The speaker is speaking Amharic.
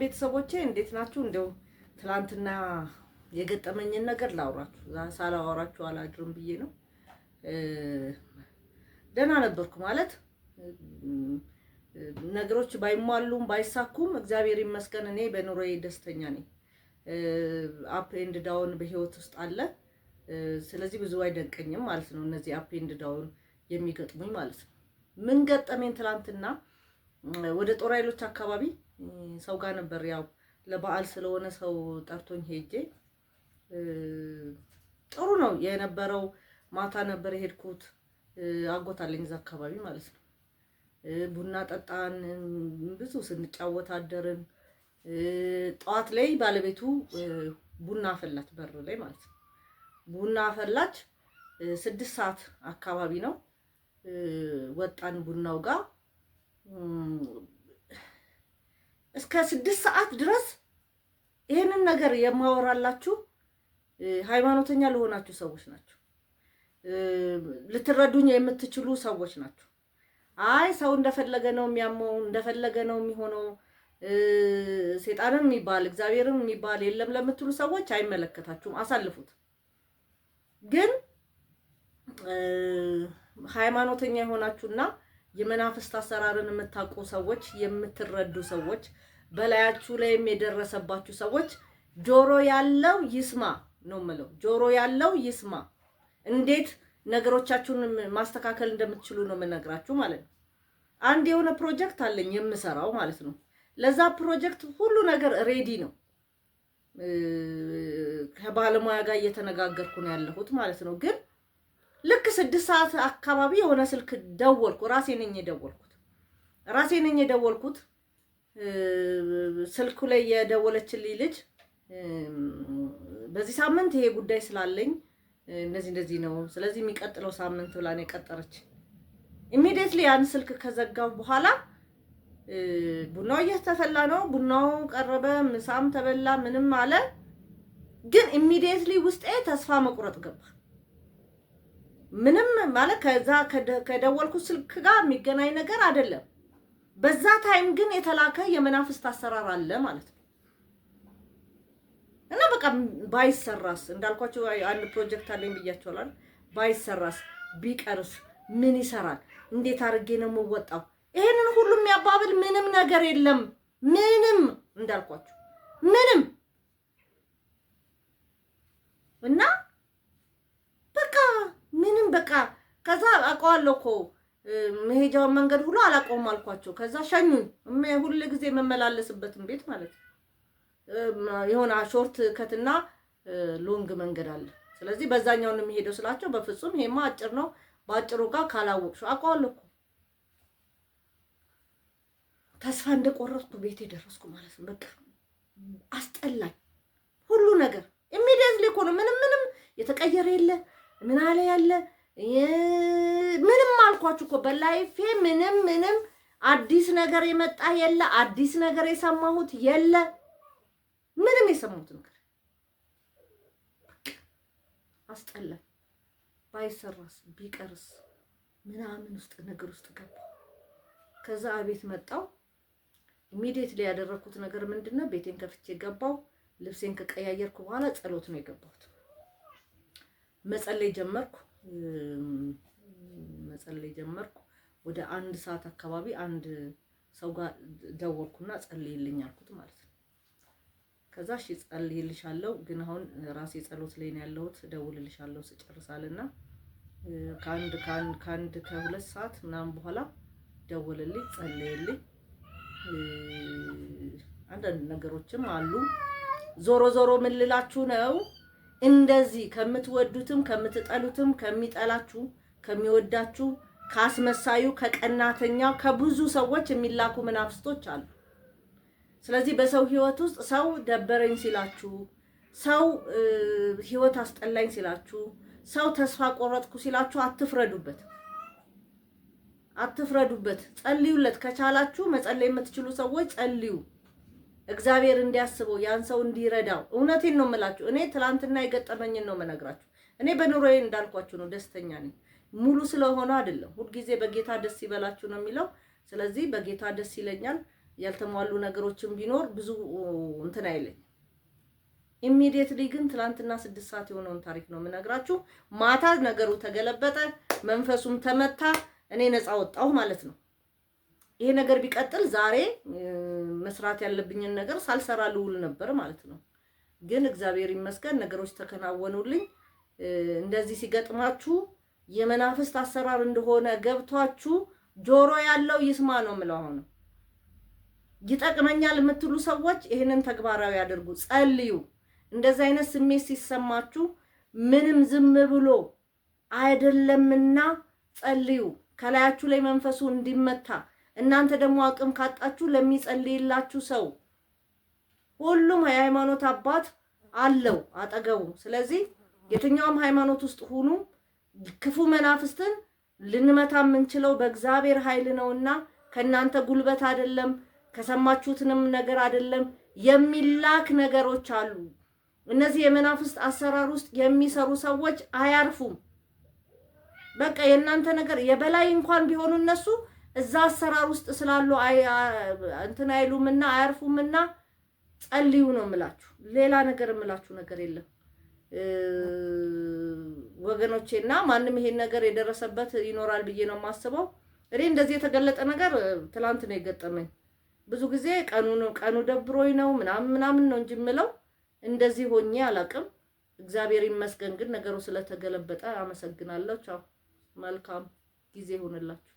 ቤተሰቦቼ እንዴት ናችሁ? እንደው ትላንትና የገጠመኝን ነገር ላውራችሁ ሳላወራችሁ አላድርም ብዬ ነው። ደህና ነበርኩ ማለት ነገሮች ባይሟሉም ባይሳኩም እግዚአብሔር ይመስገን እኔ በኑሮዬ ደስተኛ ነኝ። አፕ ኤንድ ዳውን በህይወት ውስጥ አለ። ስለዚህ ብዙ አይደንቀኝም ማለት ነው እነዚህ አፕ ኤንድ ዳውን የሚገጥሙኝ ማለት ነው። ምን ገጠመኝ ትላንትና ወደ ጦር ኃይሎች አካባቢ ሰው ጋር ነበር። ያው ለበዓል ስለሆነ ሰው ጠርቶኝ ሄጄ ጥሩ ነው የነበረው። ማታ ነበር የሄድኩት። አጎታለኝ እዛ አካባቢ ማለት ነው። ቡና ጠጣን፣ ብዙ ስንጫወት አደርን። ጠዋት ላይ ባለቤቱ ቡና አፈላች በር ላይ ማለት ነው። ቡና አፈላች 6 ሰዓት አካባቢ ነው። ወጣን ቡናው ጋር እስከ 6 ሰዓት ድረስ ይሄንን ነገር የማወራላችሁ ሃይማኖተኛ ለሆናችሁ ሰዎች ናቸው። ልትረዱኝ የምትችሉ ሰዎች ናቸው። አይ ሰው እንደፈለገ ነው የሚያመው፣ እንደፈለገ ነው የሚሆነው፣ ሰይጣንም የሚባል እግዚአብሔርም የሚባል የለም ለምትሉ ሰዎች አይመለከታችሁም፣ አሳልፉት። ግን ሃይማኖተኛ የሆናችሁና የመናፍስት አሰራርን የምታውቁ ሰዎች፣ የምትረዱ ሰዎች፣ በላያችሁ ላይም የደረሰባችሁ ሰዎች ጆሮ ያለው ይስማ ነው የምለው። ጆሮ ያለው ይስማ። እንዴት ነገሮቻችሁን ማስተካከል እንደምትችሉ ነው የምነግራችሁ ማለት ነው። አንድ የሆነ ፕሮጀክት አለኝ የምሰራው ማለት ነው። ለዛ ፕሮጀክት ሁሉ ነገር ሬዲ ነው። ከባለሙያ ጋር እየተነጋገርኩ ነው ያለሁት ማለት ነው። ግን ልክ 6 ሰዓት አካባቢ የሆነ ስልክ ደወልኩ። ራሴ ነኝ የደወልኩት። ስልኩ ላይ የደወለችልኝ ልጅ በዚህ ሳምንት ይሄ ጉዳይ ስላለኝ እንደዚህ ነው፣ ስለዚህ የሚቀጥለው ሳምንት ብላ ነው የቀጠረች። ኢሚዲየትሊ ያን ስልክ ከዘጋው በኋላ ቡናው እየተፈላ ነው። ቡናው ቀረበ፣ ምሳም ተበላ፣ ምንም አለ። ግን ኢሚዲየትሊ ውስጤ ተስፋ መቁረጥ ገባ። ምንም ማለት ከዛ ከደወልኩት ስልክ ጋር የሚገናኝ ነገር አይደለም። በዛ ታይም ግን የተላከ የመናፍስት አሰራር አለ ማለት ነው። እና በቃ ባይሰራስ እንዳልኳችሁ አንድ ፕሮጀክት አለኝ ብያችኋል። ባይሰራስ ቢቀርስ ምን ይሰራል? እንዴት አድርጌ ነው የምወጣው? ይሄንን ሁሉ የሚያባብል ምንም ነገር የለም። ምንም እንዳልኳችሁ ምንም እና በቃ ከዛ አውቀዋለሁ እኮ መሄጃውን መንገድ ሁሉ አላውቀውም አልኳቸው። ከዛ ሸኙኝ። ሁሉ ጊዜ የምመላለስበትን ቤት ማለት ነው። የሆነ ሾርት ከትና ሎንግ መንገድ አለ። ስለዚህ በዛኛው ነው የሚሄደው ስላቸው፣ በፍጹም ይሄማ አጭር ነው፣ በአጭሩ ጋር ካላወቅሽው አውቀዋለሁ እኮ። ተስፋ እንደቆረጥኩ ቤቴ ደረስኩ ማለት ነው። በቃ አስጠላኝ ሁሉ ነገር። ኢሚዲየትሊ እኮ ነው ምንም የተቀየረ የለ ምን አለ ያለ ምንም አልኳችሁ እኮ በላይፌ ምንም አዲስ ነገር የመጣ የለ፣ አዲስ ነገር የሰማሁት የለ፣ ምንም የሰማሁት ነገር አስጠላኝ። ባይሰራስ ቢቀርስ ምናምን ውስጥ ነገር ውስጥ ገባ። ከዛ አቤት መጣው። ኢሚዲየትሊ ያደረኩት ነገር ምንድነው? ቤቴን ከፍቼ ገባው። ልብሴን ከቀያየርኩ በኋላ ጸሎት ነው የገባሁት። መጸለይ ጀመርኩ። ወደ 1 ሰዓት አካባቢ አንድ ሰው ጋር ደወልኩና ጸልይልኝ አልኩት ማለት ነው። ከዛ እሺ ጸልይልሻለሁ፣ ግን አሁን ራሴ ጸሎት ላይ ነው ያለሁት፣ ደውልልሻለሁ ስጨርሳልና ከ2 ሰዓት ምናምን በኋላ ደወልልኝ፣ ጸልይልኝ። አንዳንድ ነገሮችም አሉ። ዞሮ ምን ልላችሁ ነው፣ እንደዚህ ከምትወዱትም ከምትጠሉትም፣ ከሚጠላችሁ ከሚወዳችሁ፣ ካስመሳዩ፣ ከቀናተኛው፣ ከብዙ ሰዎች የሚላኩ መናፍስቶች አሉ። ስለዚህ በሰው ህይወት ውስጥ ሰው ደበረኝ ሲላችሁ፣ ሰው ህይወት አስጠላኝ ሲላችሁ፣ ሰው ተስፋ ቆረጥኩ ሲላችሁ አትፍረዱበት። ጸልዩለት። ከቻላችሁ መጸለይ የምትችሉ ሰዎች ጸልዩ። እግዚአብሔር እንዲያስበው ያን ሰው እንዲረዳው። እውነቴን ነው የምላችሁ። እኔ ትላንትና የገጠመኝን ነው የምነግራችሁ። እኔ በኑሮዬ እንዳልኳችሁ ነው ደስተኛ ነኝ። ሙሉ ስለሆነ አይደለም። ሁልጊዜ በጌታ ደስ ይበላችሁ ነው የሚለው። ስለዚህ በጌታ ደስ ይለኛል። ያልተሟሉ ነገሮችን ቢኖር ብዙ እንትን አይለኝ። ኢሚዲየትሊ ግን ትላንትና 6 ሰዓት የሆነውን ታሪክ ነው የምነግራችሁ። ማታ ነገሩ ተገለበጠ፣ መንፈሱም ተመታ፣ እኔ ነፃ ወጣሁ ማለት ነው። ይሄ ነገር ቢቀጥል ዛሬ መስራት ያለብኝን ነገር ሳልሰራ ልውል ነበር ማለት ነው። ግን እግዚአብሔር ይመስገን ነገሮች ተከናወኑልኝ። እንደዚህ ሲገጥማችሁ የመናፍስት አሰራር እንደሆነ ገብቷችሁ ጆሮ ያለው ይስማ ነው የምለው። አሁን ይጠቅመኛል የምትሉ ሰዎች ይሄንን ተግባራዊ ያድርጉ፣ ጸልዩ። እንደዚህ አይነት ስሜት ሲሰማችሁ ምንም ዝም ብሎ አይደለምና ጸልዩ። ከላያችሁ ላይ መንፈሱ እንዲመታ እናንተ ደግሞ አቅም ካጣችሁ ለሚጸልይላችሁ ሰው ሁሉም የሃይማኖት አባት አለው አጠገቡ። ስለዚህ የትኛውም ሃይማኖት ውስጥ ሁኑ ክፉ መናፍስትን ልንመታ የምንችለው በእግዚአብሔር ኃይል ነውና ከናንተ ጉልበት አይደለም፣ ከሰማችሁትንም ነገር አይደለም። የሚላክ ነገሮች አሉ። እነዚህ የመናፍስት አሰራር ውስጥ የሚሰሩ ሰዎች አያርፉም። በቃ የእናንተ ነገር የበላይ እንኳን ቢሆኑ እነሱ እዛ አሰራር ውስጥ ስላሉ እንትን አይሉምና አያርፉምና ጸልዩ ነው የምላችሁ። ሌላ ነገር የምላችሁ ነገር የለም ወገኖቼና ማንም ይሄን ነገር የደረሰበት ይኖራል ብዬ ነው የማስበው። እኔ እንደዚህ የተገለጠ ነገር ትላንት ነው የገጠመኝ። ብዙ ጊዜ ቀኑ ደብሮኝ ነው ምናምን ነው እንጂ የምለው እንደዚህ ሆኜ አላቅም። እግዚአብሔር ይመስገን ግን ነገሩ ስለተገለበጠ አመሰግናለሁ። ቻው፣ መልካም ጊዜ ይሁንላችሁ።